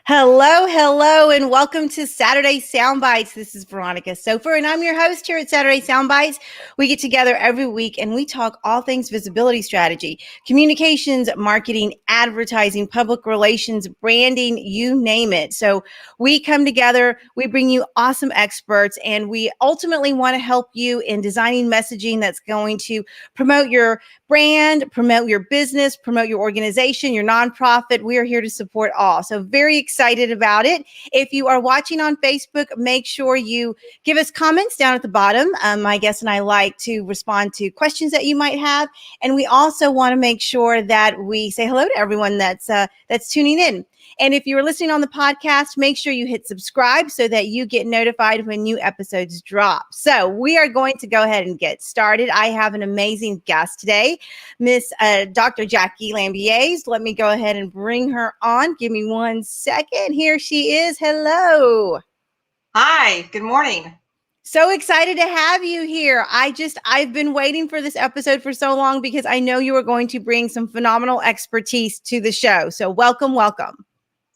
Hello, hello, and welcome to Saturday Soundbites. This is Veronica Sofer, and I'm your host here at Saturday Soundbites. We get together every week and we talk all things visibility strategy, communications, marketing, advertising, public relations, branding, you name it. So we come together, we bring you awesome experts, and we ultimately want to help you in designing messaging that's going to promote your brand, promote your business, promote your organization, your nonprofit. We are here to support all. So very excited about it. If you are watching on Facebook, make sure you give us comments down at the bottom. My guest and I like to respond to questions that you might have. And we also want to make sure that we say hello to everyone that's tuning in. And if you're listening on the podcast, make sure you hit subscribe so that you get notified when new episodes drop. So we are going to go ahead and get started. I have an amazing guest today, Miss Dr. Jacqueline Lambiase. Let me go ahead and bring her on. Give me 1 second. Here she is. Hello. Hi, good morning. So excited to have you here. I've been waiting for this episode for so long because I know you are going to bring some phenomenal expertise to the show. So welcome, welcome.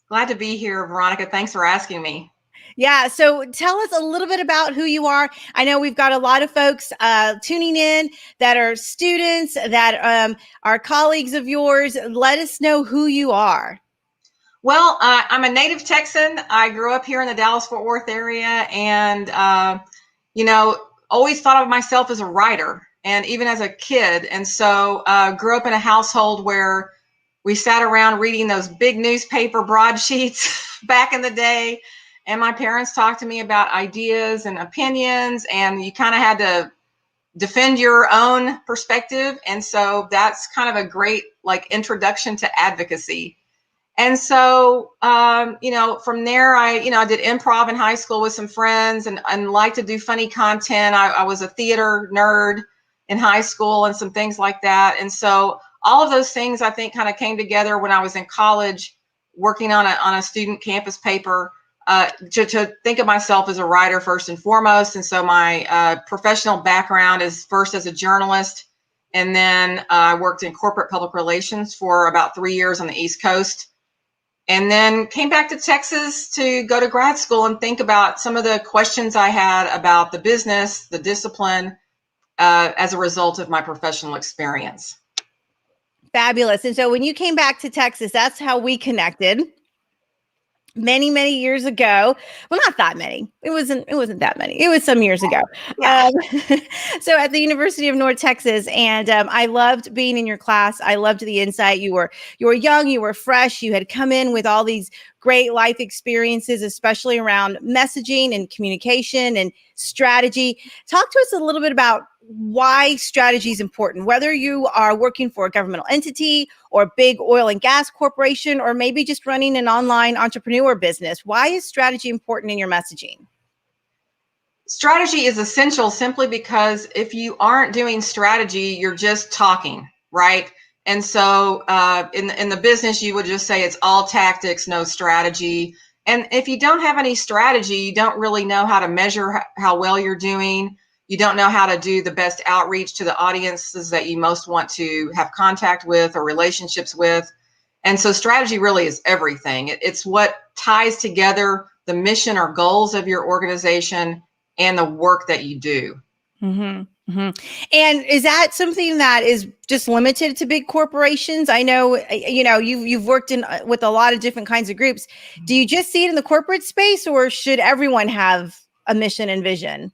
Glad to be here, Veronica. Thanks for asking me. Yeah. So tell us a little bit about who you are. I know we've got a lot of folks tuning in that are students, that are colleagues of yours. Let us know who you are. Well, I'm a native Texan. I grew up here in the Dallas-Fort Worth area and, always thought of myself as a writer and even as a kid. And so grew up in a household where we sat around reading those big newspaper broadsheets back in the day. And my parents talked to me about ideas and opinions, and you kind of had to defend your own perspective. And so that's kind of a great introduction to advocacy. And so, from there, I did improv in high school with some friends and liked to do funny content. I was a theater nerd in high school and some things like that. And so all of those things, I think, kind of came together when I was in college working on a student campus paper to think of myself as a writer first and foremost. And so my professional background is first as a journalist, and then I worked in corporate public relations for about 3 years on the East Coast. And then came back to Texas to go to grad school and think about some of the questions I had about the business, the discipline, as a result of my professional experience. Fabulous. And so when you came back to Texas, that's how we connected many, many years ago. Well, not that many. It wasn't that many. It was some years ago. Yeah. So at the University of North Texas, and I loved being in your class. I loved the insight. You were young, you were fresh, you had come in with all these great life experiences, especially around messaging and communication and strategy. Talk to us a little bit about why strategy is important, whether you are working for a governmental entity or a big oil and gas corporation, or maybe just running an online entrepreneur business. Why is strategy important in your messaging? Strategy is essential simply because if you aren't doing strategy, you're just talking, right? And so in the business, you would just say it's all tactics, no strategy. And if you don't have any strategy, you don't really know how to measure how well you're doing. You don't know how to do the best outreach to the audiences that you most want to have contact with or relationships with. And so strategy really is everything. It's what ties together the mission or goals of your organization and the work that you do. Mm-hmm. Mm-hmm. And is that something that is just limited to big corporations? I know, you've worked with a lot of different kinds of groups. Do you just see it in the corporate space, or should everyone have a mission and vision?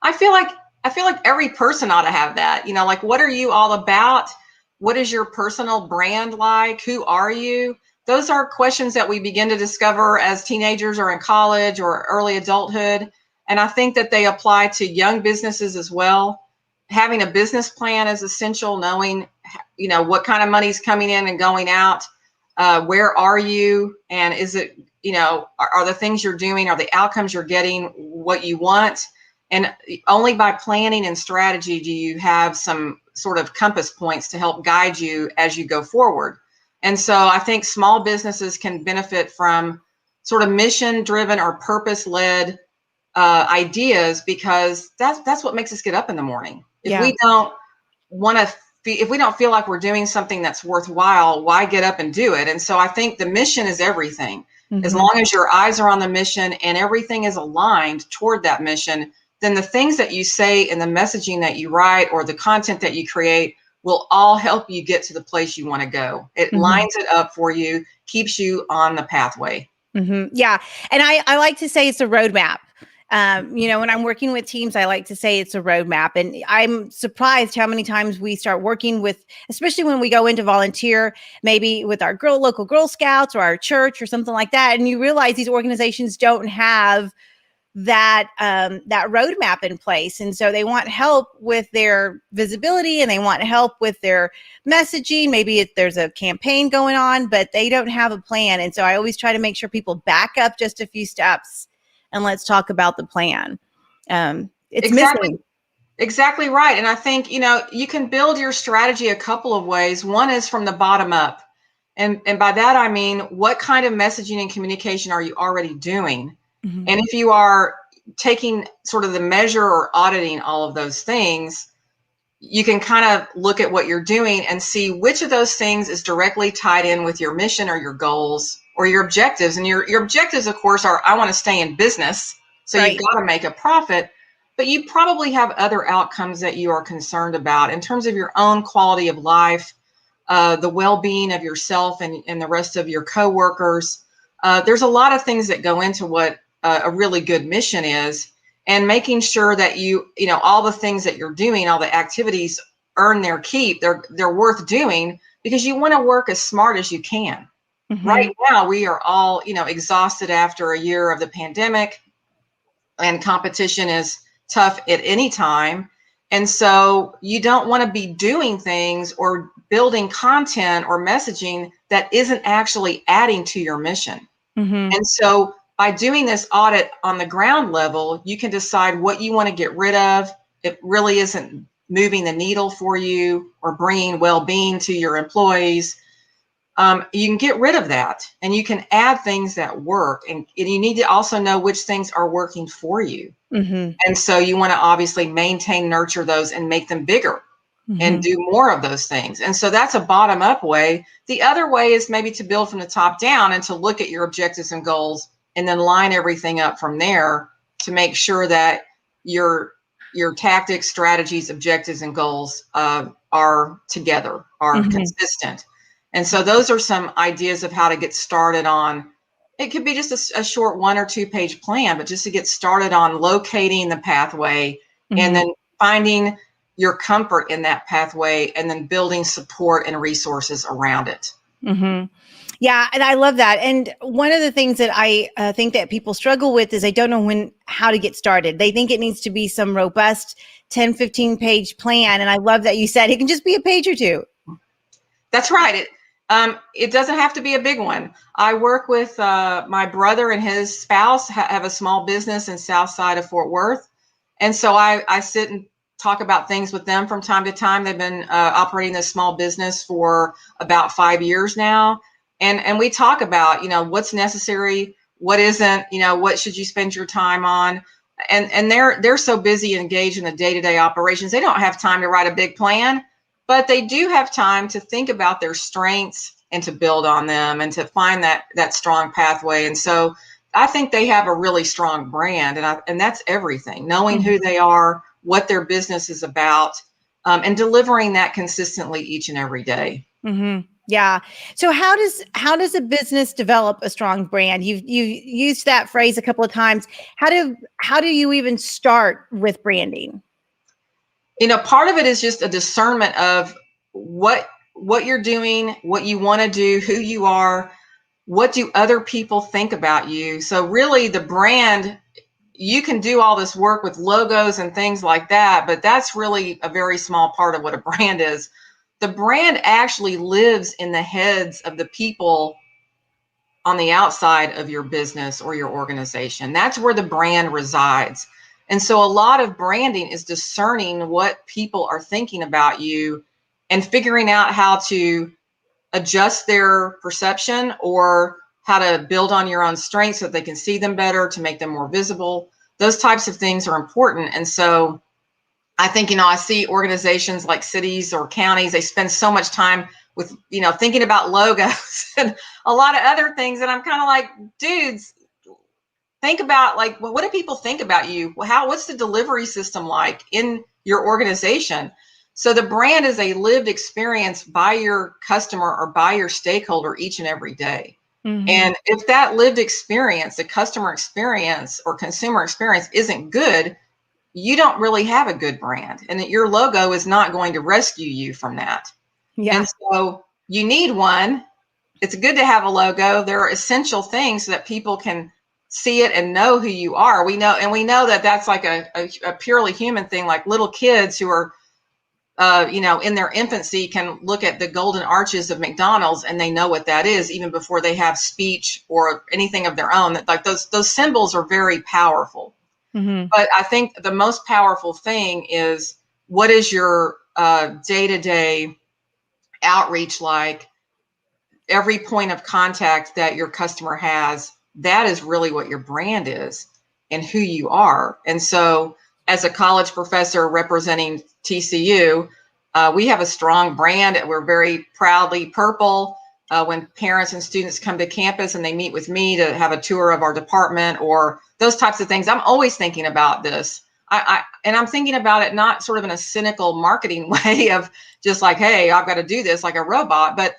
I feel like every person ought to have that. What are you all about? What is your personal brand like? Who are you? Those are questions that we begin to discover as teenagers or in college or early adulthood. And I think that they apply to young businesses as well. Having a business plan is essential, knowing, what kind of money's coming in and going out. Where are you? And is it, are the things you're doing, are the outcomes you're getting what you want? And only by planning and strategy do you have some sort of compass points to help guide you as you go forward. And so I think small businesses can benefit from sort of mission-driven or purpose-led ideas, because that's what makes us get up in the morning. If we don't if we don't feel like we're doing something that's worthwhile, why get up and do it? And so I think the mission is everything. As long as your eyes are on the mission and everything is aligned toward that mission, then the things that you say and the messaging that you write or the content that you create will all help you get to the place you want to go. It lines it up for you, keeps you on the pathway. Yeah. And I like to say it's a roadmap. When I'm working with teams, I like to say it's a roadmap. And I'm surprised how many times we start working with, especially when we go into volunteer, maybe with our local Girl Scouts or our church or something like that. And you realize these organizations don't have that roadmap in place. And so they want help with their visibility and they want help with their messaging. Maybe there's a campaign going on, but they don't have a plan. And so I always try to make sure people back up just a few steps and let's talk about the plan. It's missing. Exactly right. And I think, you can build your strategy a couple of ways. One is from the bottom up. And by that, I mean, what kind of messaging and communication are you already doing? And if you are taking sort of the measure or auditing all of those things, you can kind of look at what you're doing and see which of those things is directly tied in with your mission or your goals or your objectives. And your objectives, of course, are I want to stay in business. So You've got to make a profit, but you probably have other outcomes that you are concerned about in terms of your own quality of life, the well-being of yourself and the rest of your coworkers. There's a lot of things that go into what a really good mission is, and making sure that all the things that you're doing, all the activities earn their keep. They're worth doing because you want to work as smart as you can. Right now, we are all, exhausted after a year of the pandemic, and competition is tough at any time. And so you don't want to be doing things or building content or messaging that isn't actually adding to your mission. And so by doing this audit on the ground level, you can decide what you want to get rid of. It really isn't moving the needle for you or bringing well-being to your employees. You can get rid of that and you can add things that work. And you need to also know which things are working for you. And so you want to obviously maintain, nurture those and make them bigger and do more of those things. And so that's a bottom up way. The other way is maybe to build from the top down and to look at your objectives and goals and then line everything up from there to make sure that your tactics, strategies, objectives, and goals are together, are consistent. And so those are some ideas of how to get started on. It could be just a short 1 or 2 page plan, but just to get started on locating the pathway and then finding your comfort in that pathway and then building support and resources around it. Yeah. And I love that. And one of the things that I think that people struggle with is they don't know how to get started. They think it needs to be some robust 10, 15 page plan. And I love that you said it can just be a page or two. That's right. It doesn't have to be a big one. I work with my brother and his spouse have a small business in South Side of Fort Worth. And so I sit and talk about things with them from time to time. They've been operating this small business for about 5 years now. And we talk about, what's necessary, what isn't, what should you spend your time on? And they're so busy and engaged in the day-to-day operations. They don't have time to write a big plan, but they do have time to think about their strengths and to build on them and to find that strong pathway. And so I think they have a really strong brand, and that's everything, knowing who they are, what their business is about, and delivering that consistently each and every day. Yeah. So how does a business develop a strong brand? You've used that phrase a couple of times. How do you even start with branding? Part of it is just a discernment of what you're doing, what you want to do, who you are, what do other people think about you. So really the brand, you can do all this work with logos and things like that, but that's really a very small part of what a brand is. The brand actually lives in the heads of the people on the outside of your business or your organization. That's where the brand resides. And so a lot of branding is discerning what people are thinking about you and figuring out how to adjust their perception or how to build on your own strengths so that they can see them better, to make them more visible. Those types of things are important. And so I think, I see organizations like cities or counties, they spend so much time with, thinking about logos and a lot of other things. And I'm kind of like, dudes, think about like, well, what do people think about you? What's the delivery system like in your organization? So the brand is a lived experience by your customer or by your stakeholder each and every day. Mm-hmm. And if that lived experience, the customer experience or consumer experience isn't good, you don't really have a good brand, and that your logo is not going to rescue you from that. Yeah. And so you need one. It's good to have a logo. There are essential things so that people can see it and know who you are. We know that that's like a purely human thing. Like little kids who are, in their infancy can look at the golden arches of McDonald's and they know what that is even before they have speech or anything of their own. Like those symbols are very powerful. Mm-hmm. But I think the most powerful thing is, what is your day-to-day outreach like? Every point of contact that your customer has, that is really what your brand is and who you are. And so as a college professor representing TCU, we have a strong brand. We're very proudly purple. When parents and students come to campus and they meet with me to have a tour of our department or those types of things, I'm always thinking about this. And I'm thinking about it not sort of in a cynical marketing way of just like, hey, I've got to do this like a robot, but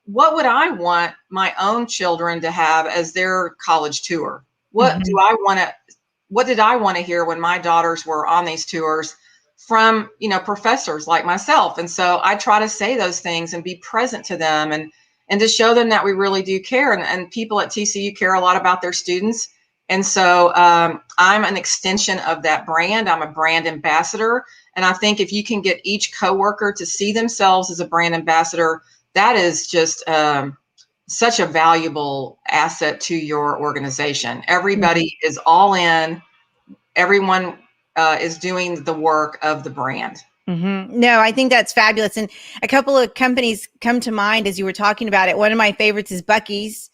what would I want my own children to have as their college tour? What do I want to, what did I want to hear when my daughters were on these tours from, professors like myself? And so I try to say those things and be present to them and to show them that we really do care. And people at TCU care a lot about their students. And so I'm an extension of that brand. I'm a brand ambassador. And I think if you can get each coworker to see themselves as a brand ambassador, that is just such a valuable asset to your organization. Everybody is all in. Everyone is doing the work of the brand. Mm-hmm. No, I think that's fabulous. And a couple of companies come to mind as you were talking about it. One of my favorites is Buc-ee's.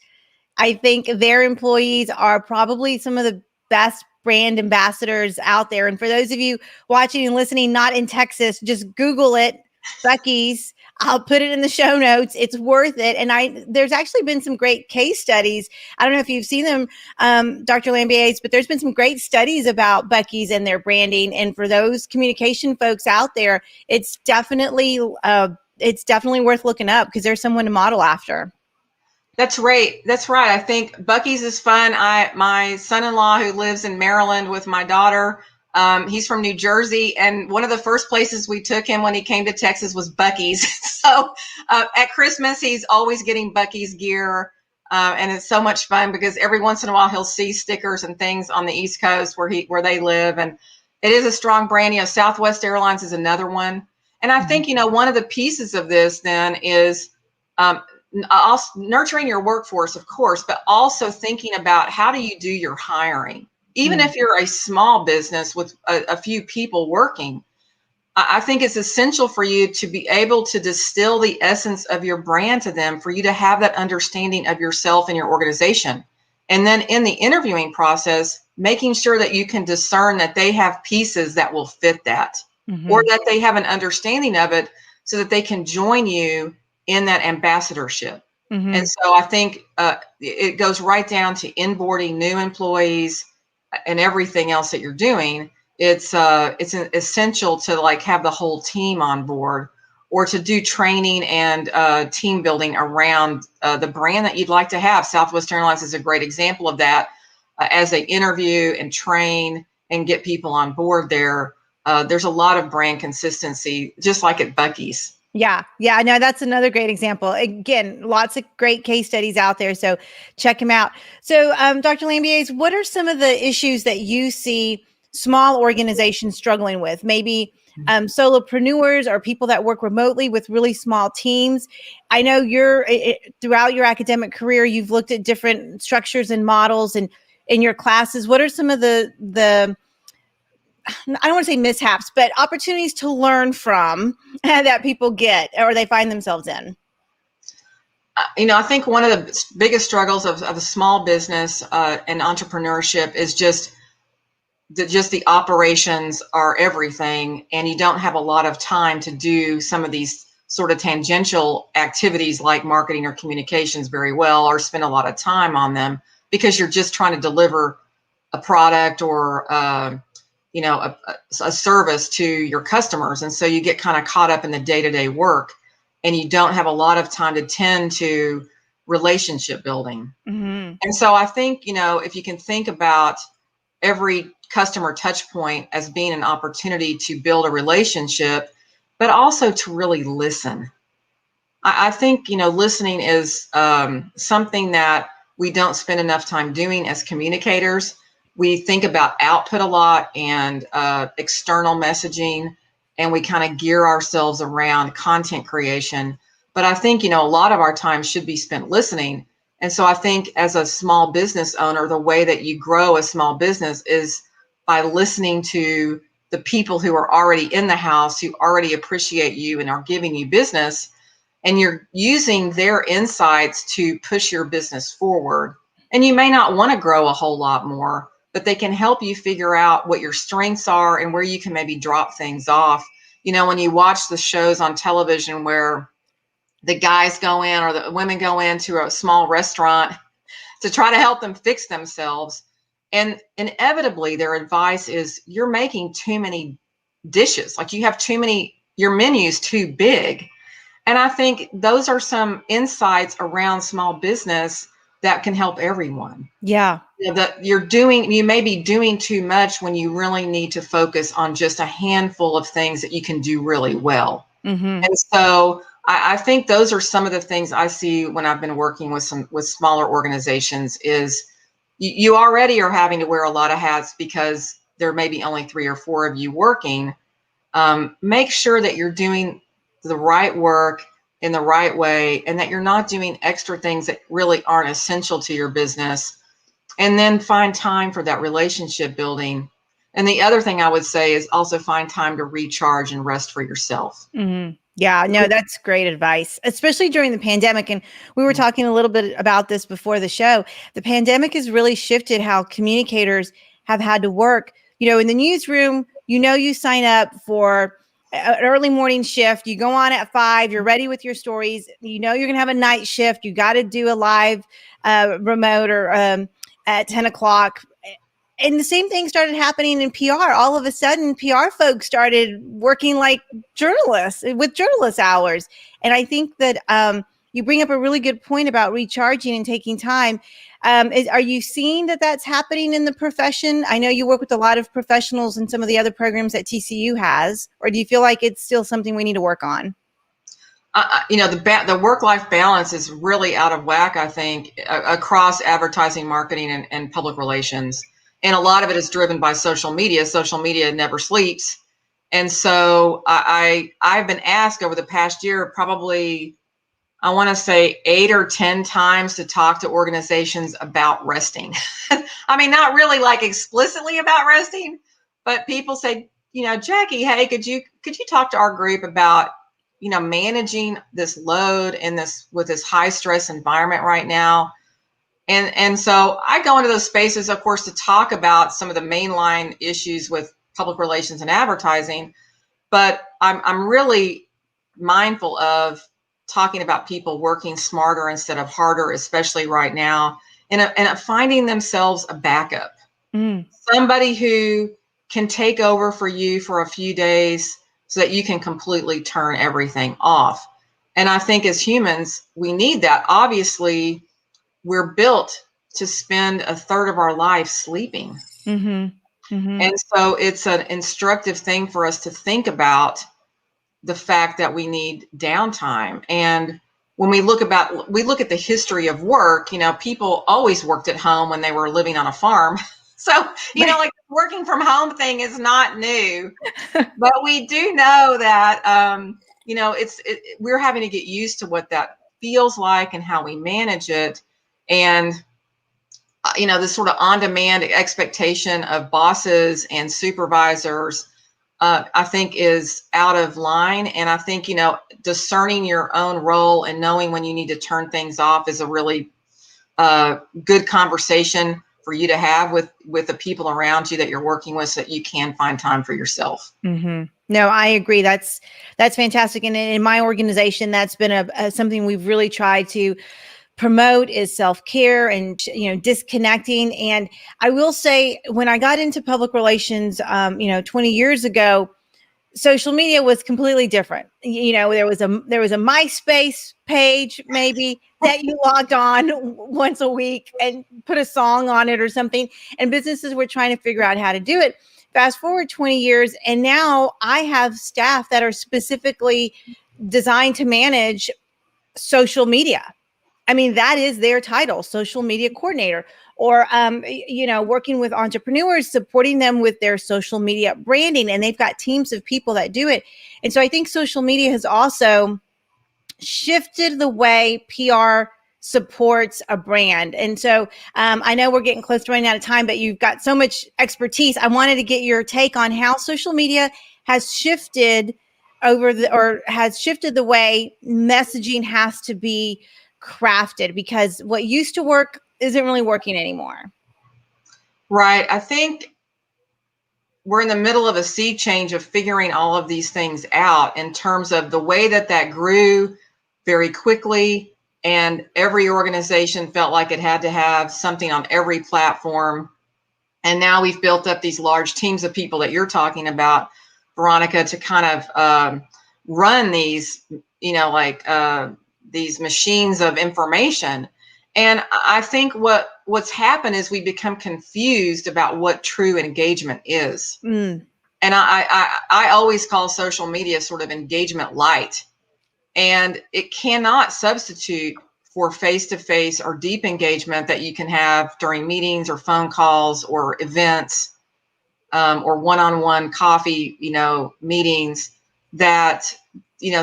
I think their employees are probably some of the best brand ambassadors out there. And for those of you watching and listening, not in Texas, just Google it, Buc-ee's. I'll put it in the show notes. It's worth it. And there's actually been some great case studies. I don't know if you've seen them, Dr. Lambiase, but there's been some great studies about Buc-ee's and their branding. And for those communication folks out there, it's definitely worth looking up because there's someone to model after. That's right. That's right. I think Buc-ee's is fun. My son-in-law who lives in Maryland with my daughter, he's from New Jersey, and one of the first places we took him when he came to Texas was Buc-ee's. So at Christmas, he's always getting Buc-ee's gear, and it's so much fun because every once in a while he'll see stickers and things on the East Coast where they live, and it is a strong brand. Southwest Airlines is another one, and I think one of the pieces of this then is nurturing your workforce, of course, but also thinking about how do you do your hiring. Even if you're a small business with a few people working, I think it's essential for you to be able to distill the essence of your brand to them, for you to have that understanding of yourself and your organization. And then in the interviewing process, making sure that you can discern that they have pieces that will fit that, or that they have an understanding of it so that they can join you in that ambassadorship. And so I think it goes right down to inboarding new employees and everything else that you're doing. It's essential to like have the whole team on board, or to do training and team building around the brand that you'd like to have. Southwest Airlines is a great example of that. As they interview and train and get people on board there, there's a lot of brand consistency, just like at Buc-ee's. Yeah. No, that's another great example. Again, lots of great case studies out there. So check them out. So Dr. Lambiase, what are some of the issues that you see small organizations struggling with? Maybe solopreneurs or people that work remotely with really small teams. I know throughout your academic career, you've looked at different structures and models and in your classes. What are some of the I don't want to say mishaps, but opportunities to learn from that people get or they find themselves in? I think one of the biggest struggles of a small business and entrepreneurship is just the operations are everything, and you don't have a lot of time to do some of these sort of tangential activities like marketing or communications very well, or spend a lot of time on them because you're just trying to deliver a product or a service to your customers. And so you get kind of caught up in the day-to-day work and you don't have a lot of time to tend to relationship building. Mm-hmm. And so I think, if you can think about every customer touch point as being an opportunity to build a relationship, but also to really listen. I think, listening is something that we don't spend enough time doing as communicators. We think about output a lot and external messaging, and we kind of gear ourselves around content creation. But I think, a lot of our time should be spent listening. And so I think as a small business owner, the way that you grow a small business is by listening to the people who are already in the house, who already appreciate you and are giving you business. And you're using their insights to push your business forward. And you may not want to grow a whole lot more, but they can help you figure out what your strengths are and where you can maybe drop things off. When you watch the shows on television where the guys go in or the women go into a small restaurant to try to help them fix themselves, and inevitably their advice is you're making too many dishes. Like you have your menu's too big. And I think those are some insights around small business that can help everyone. Yeah. That you may be doing too much when you really need to focus on just a handful of things that you can do really well. Mm-hmm. And so I think those are some of the things I see when I've been working with smaller organizations is you already are having to wear a lot of hats because there may be only 3 or 4 of you working. Make sure that you're doing the right work in the right way and that you're not doing extra things that really aren't essential to your business. And then find time for that relationship building. And the other thing I would say is also find time to recharge and rest for yourself. Mm-hmm. Yeah, no, that's great advice, especially during the pandemic. And we were talking a little bit about this before the show. The pandemic has really shifted how communicators have had to work. In the newsroom, you sign up for an early morning shift. You go on at 5, you're ready with your stories. You're going to have a night shift. You got to do a live remote or at 10 o'clock. And the same thing started happening in PR. All of a sudden, PR folks started working like journalists with journalist hours. And I think that you bring up a really good point about recharging and taking time. Are you seeing that that's happening in the profession? I know you work with a lot of professionals in some of the other programs that TCU has, or do you feel like it's still something we need to work on? The work-life balance is really out of whack, I think, across advertising, marketing, and public relations. And a lot of it is driven by social media. Social media never sleeps. And so I've been asked over the past year, probably, I want to say 8 or 10 times to talk to organizations about resting. I mean, not really like explicitly about resting, but people say, Jackie, hey, could you talk to our group about, managing this load and with this high stress environment right now? And so I go into those spaces, of course, to talk about some of the mainline issues with public relations and advertising, but I'm really mindful of talking about people working smarter instead of harder, especially right now, and finding themselves a backup, somebody who can take over for you for a few days so that you can completely turn everything off. And I think as humans, we need that. Obviously, we're built to spend a third of our life sleeping. Mm-hmm. Mm-hmm. And so it's an instructive thing for us to think about the fact that we need downtime. And when we look at the history of work, people always worked at home when they were living on a farm. So, like the working from home thing is not new, but we do know that, we're having to get used to what that feels like and how we manage it. And, this sort of on-demand expectation of bosses and supervisors, I think is out of line. And I think, discerning your own role and knowing when you need to turn things off is a really good conversation for you to have with the people around you that you're working with, so that you can find time for yourself. Mm-hmm. No, I agree. That's fantastic. And in my organization, that's been something we've really tried to promote is self-care and, disconnecting. And I will say, when I got into public relations, 20 years ago, social media was completely different. There was a MySpace page maybe that you logged on once a week and put a song on it or something, and businesses were trying to figure out how to do it. Fast forward 20 years, and now I have staff that are specifically designed to manage social media. I mean, that is their title, social media coordinator, or, working with entrepreneurs, supporting them with their social media branding. And they've got teams of people that do it. And so I think social media has also shifted the way PR supports a brand. And so I know we're getting close to running out of time, but you've got so much expertise. I wanted to get your take on how social media has shifted has shifted the way messaging has to be crafted, because what used to work isn't really working anymore. Right. I think we're in the middle of a sea change of figuring all of these things out, in terms of the way that grew very quickly, and every organization felt like it had to have something on every platform. And now we've built up these large teams of people that you're talking about, Veronica, to kind of run these, these machines of information. And I think what's happened is we become confused about what true engagement is. And I always call social media sort of engagement light, and it cannot substitute for face-to-face or deep engagement that you can have during meetings or phone calls or events, or one-on-one coffee, meetings. That,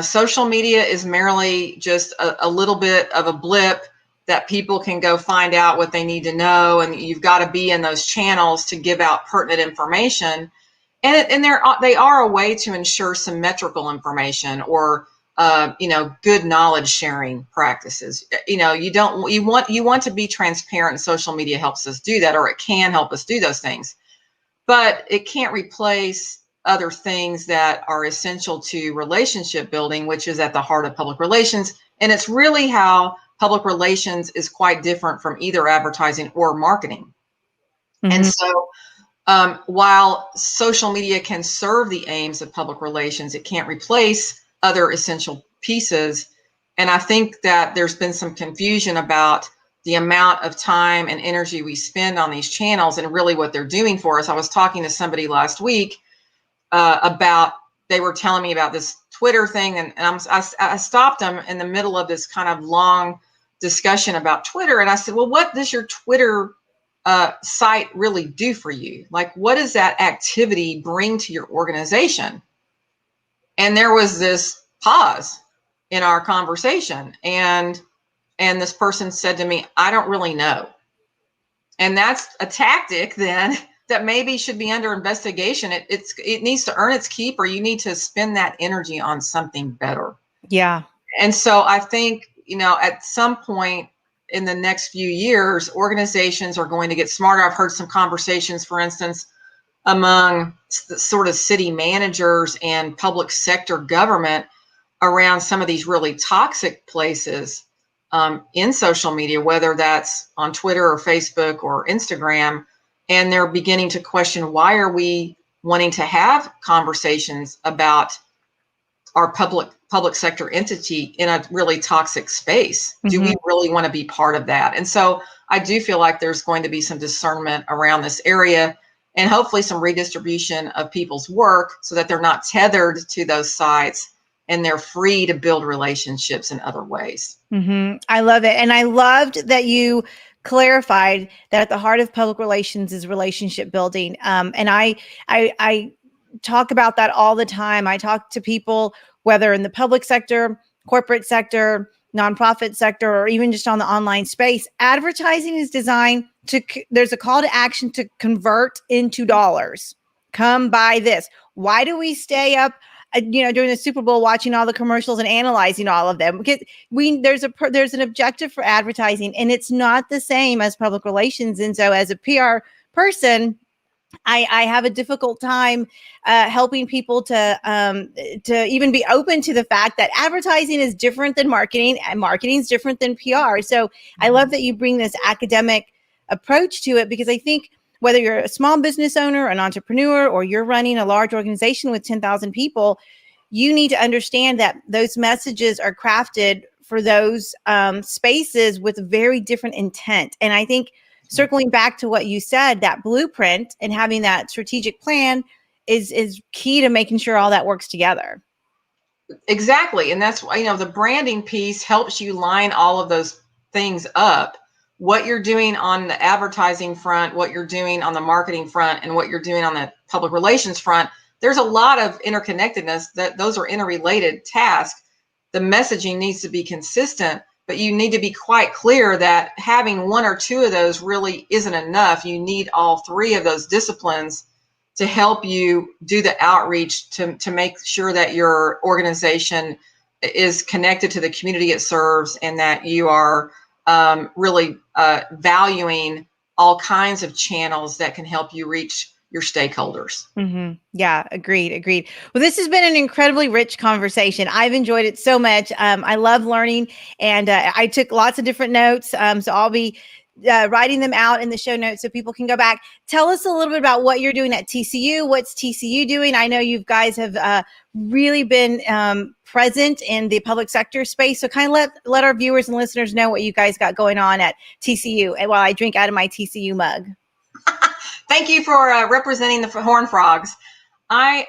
social media is merely just a little bit of a blip that people can go find out what they need to know, and you've got to be in those channels to give out pertinent information. And they are a way to ensure symmetrical information, or good knowledge sharing practices. You want to be transparent. Social media helps us do that, or it can help us do those things, but it can't replace other things that are essential to relationship building, which is at the heart of public relations. And it's really how public relations is quite different from either advertising or marketing. Mm-hmm. And so while social media can serve the aims of public relations, it can't replace other essential pieces. And I think that there's been some confusion about the amount of time and energy we spend on these channels and really what they're doing for us. I was talking to somebody last week they were telling me about this Twitter thing, and I stopped them in the middle of this kind of long discussion about Twitter. And I said, well, what does your Twitter site really do for you? Like, what does that activity bring to your organization? And there was this pause in our conversation, and this person said to me, I don't really know. And that's a tactic then that maybe should be under investigation. It needs to earn its keep, or you need to spend that energy on something better. Yeah. And so I think, at some point in the next few years, organizations are going to get smarter. I've heard some conversations, for instance, among sort of city managers and public sector government around some of these really toxic places in social media, whether that's on Twitter or Facebook or Instagram. And they're beginning to question, why are we wanting to have conversations about our public sector entity in a really toxic space? Mm-hmm. Do we really want to be part of that? And so I do feel like there's going to be some discernment around this area, and hopefully some redistribution of people's work so that they're not tethered to those sites and they're free to build relationships in other ways. Mm-hmm. I love it. And I loved that you clarified that at the heart of public relations is relationship building. And I talk about that all the time. I talk to people, whether in the public sector, corporate sector, nonprofit sector, or even just on the online space. Advertising is designed there's a call to action to convert into dollars. Come buy this. Why do we stay up during the Super Bowl, watching all the commercials and analyzing all of them, because there's an objective for advertising, and it's not the same as public relations. And so as a PR person, I have a difficult time helping people to even be open to the fact that advertising is different than marketing, and marketing is different than PR. So I love that you bring this academic approach to it, because I think whether you're a small business owner, an entrepreneur, or you're running a large organization with 10,000 people, you need to understand that those messages are crafted for those spaces with very different intent. And I think circling back to what you said, that blueprint and having that strategic plan is key to making sure all that works together. Exactly. And that's why, the branding piece helps you line all of those things up. What you're doing on the advertising front, what you're doing on the marketing front, and what you're doing on the public relations front, there's a lot of interconnectedness, that those are interrelated tasks. The messaging needs to be consistent, but you need to be quite clear that having one or two of those really isn't enough. You need all three of those disciplines to help you do the outreach to make sure that your organization is connected to the community it serves, and that you are really valuing all kinds of channels that can help you reach your stakeholders. Mm-hmm. Yeah, agreed. Well, this has been an incredibly rich conversation. I've enjoyed it so much. I love learning, and I took lots of different notes. So I'll be writing them out in the show notes so people can go back. Tell us a little bit about what you're doing at TCU. What's TCU doing? I know you guys have really been present in the public sector space. So kind of let our viewers and listeners know what you guys got going on at TCU, and while I drink out of my TCU mug. Thank you for representing the Horned Frogs. I've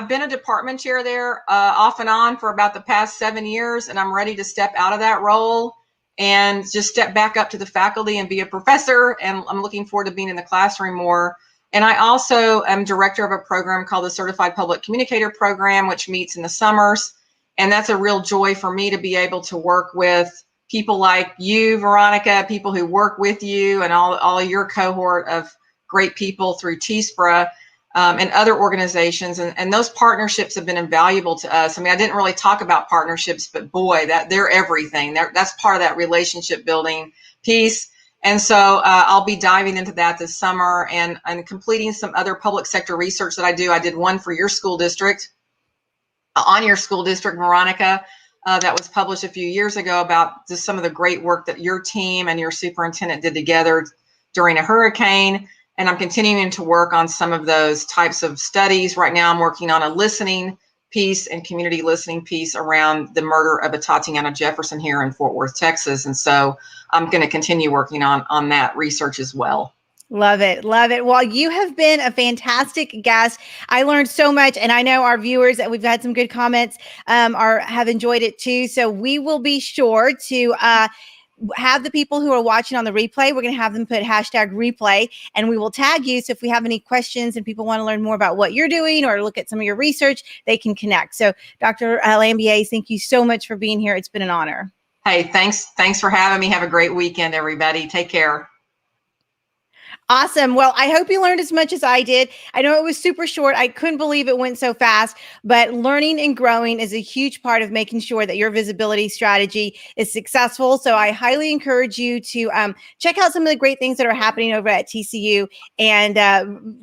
been a department chair there off and on for about the past 7 years, and I'm ready to step out of that role and just step back up to the faculty and be a professor. And I'm looking forward to being in the classroom more. And I also am director of a program called the Certified Public Communicator Program, which meets in the summers. And that's a real joy for me to be able to work with people like you, Veronica, people who work with you, and all of your cohort of great people through TSPRA and other organizations. And those partnerships have been invaluable to us. I mean, I didn't really talk about partnerships, but boy, they're everything. That's part of that relationship building piece. And so I'll be diving into that this summer and completing some other public sector research that I do. I did one for your school district, on your school district, Veronica. That was published a few years ago about just some of the great work that your team and your superintendent did together during a hurricane. And I'm continuing to work on some of those types of studies. Right now, I'm working on a listening piece and community listening piece around the murder of a Tatiana Jefferson here in Fort Worth, Texas. And so I'm going to continue working on that research as well. Love it. Well, you have been a fantastic guest. I learned so much, and I know our viewers that we've had some good comments have enjoyed it too. So we will be sure to have the people who are watching on the replay. We're going to have them put #replay, and we will tag you. So if we have any questions and people want to learn more about what you're doing or look at some of your research, they can connect. So Dr. Lambiase, thank you so much for being here. It's been an honor. Hey, thanks for having me. Have a great weekend, everybody. Take care. Awesome. Well, I hope you learned as much as I did. I know it was super short. I couldn't believe it went so fast, but learning and growing is a huge part of making sure that your visibility strategy is successful. So I highly encourage you to check out some of the great things that are happening over at TCU, and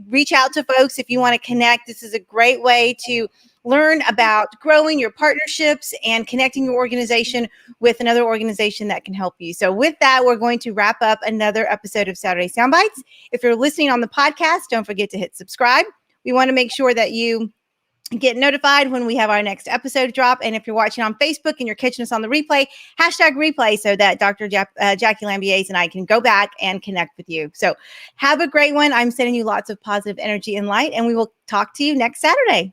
reach out to folks if you want to connect. This is a great way to learn about growing your partnerships and connecting your organization with another organization that can help you. So with that, we're going to wrap up another episode of Saturday Soundbites. If you're listening on the podcast, don't forget to hit subscribe. We want to make sure that you get notified when we have our next episode drop. And if you're watching on Facebook and you're catching us on the replay, #replay, so that Dr. Jackie Lambiase and I can go back and connect with you. So have a great one. I'm sending you lots of positive energy and light, and we will talk to you next Saturday.